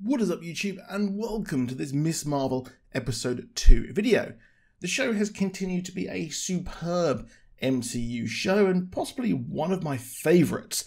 What is up YouTube, and welcome to this Miss Marvel episode 2 video. The show has continued to be a superb MCU show and possibly one of my favourites.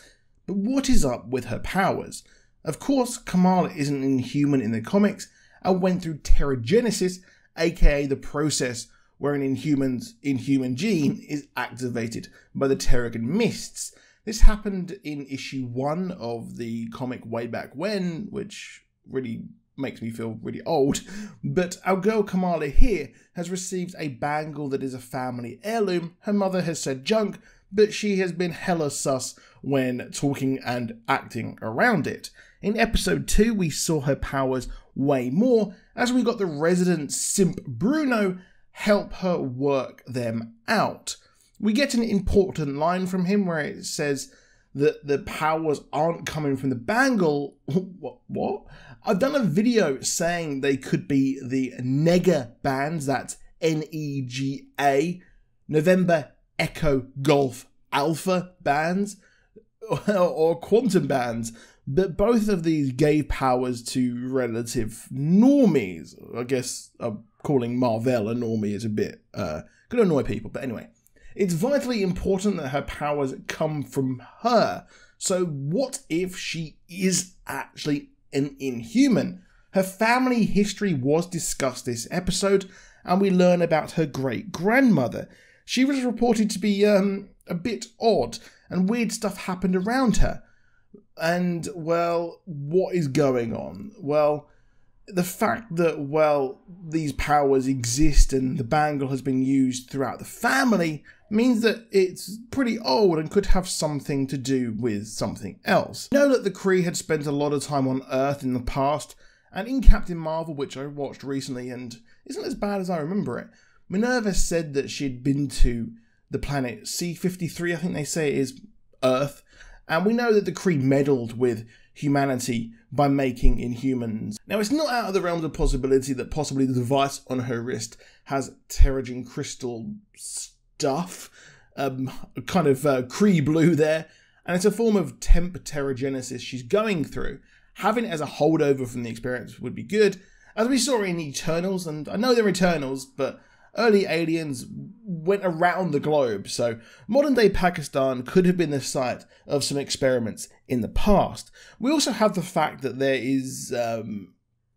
But what is up with her powers? Of course, Kamala is an Inhuman in the comics and went through Terrigenesis, aka the process where an Inhuman gene is activated by the Terrigen mists. This happened in issue 1 of the comic way back when, which really makes me feel really old, but our girl Kamala here has received a bangle that is a family heirloom. Her mother has said junk, but she has been hella sus when talking and acting around it. In episode 2 we saw her powers way more as we got the resident simp Bruno help her work them out. We get an important line from him where it says that the powers aren't coming from the bangle. What? I've done a video saying they could be the Nega bands, that's N-E-G-A, November Echo Golf Alpha bands, or quantum bands, but both of these gave powers to relative normies. I guess calling Marvel a normie is a bit, could annoy people, but anyway. It's vitally important that her powers come from her. So what if she is actually an Inhuman? Her family history was discussed this episode, and we learn about her great-grandmother. She was reported to be a bit odd, and weird stuff happened around her. And, well, what is going on? Well, the fact that, well, these powers exist and the bangle has been used throughout the family means that it's pretty old and could have something to do with something else. We know that the Kree had spent a lot of time on Earth in the past, and in Captain Marvel, which I watched recently and isn't as bad as I remember it, Minerva said that she'd been to the planet C-53, I think they say it is Earth, and we know that the Kree meddled with humanity by making Inhumans. Now, it's not out of the realms of possibility that possibly the device on her wrist has Terrigen crystal stuff, kind of Kree blue there, and it's a form of temp Terrigenesis she's going through. Having it as a holdover from the experience would be good, as we saw in Eternals, and I know they're Eternals, but early aliens went around the globe, so modern day Pakistan could have been the site of some experiments in the past. We also have the fact that there is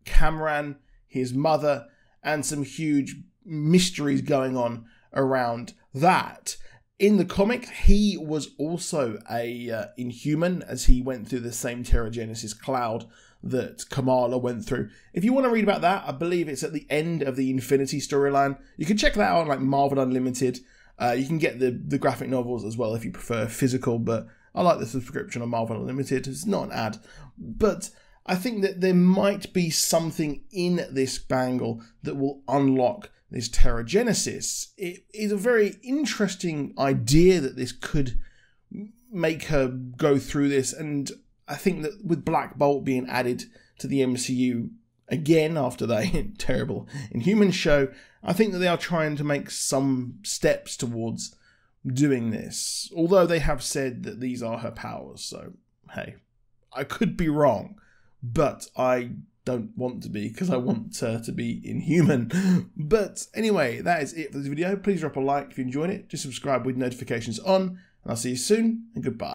Kamran, his mother, and some huge mysteries going on around that. In the comic, he was also a Inhuman, as he went through the same Terrigenesis cloud that Kamala went through. If you want to read about that, I believe it's at the end of the Infinity storyline. You can check that out on like Marvel Unlimited. You can get the graphic novels as well if you prefer physical, but I like the subscription on Marvel Unlimited. It's not an ad, but I think that there might be something in this bangle that will unlock this Terrigenesis. It is a very interesting idea that this could make her go through this, and I think that with Black Bolt being added to the MCU again after that terrible Inhuman show, I think that they are trying to make some steps towards doing this. Although they have said that these are her powers, so hey, I could be wrong, but I don't want to be, because I want her to be Inhuman. But anyway, that is it for this video. Please drop a like if you enjoyed it. Just subscribe with notifications on, and I'll see you soon, and goodbye.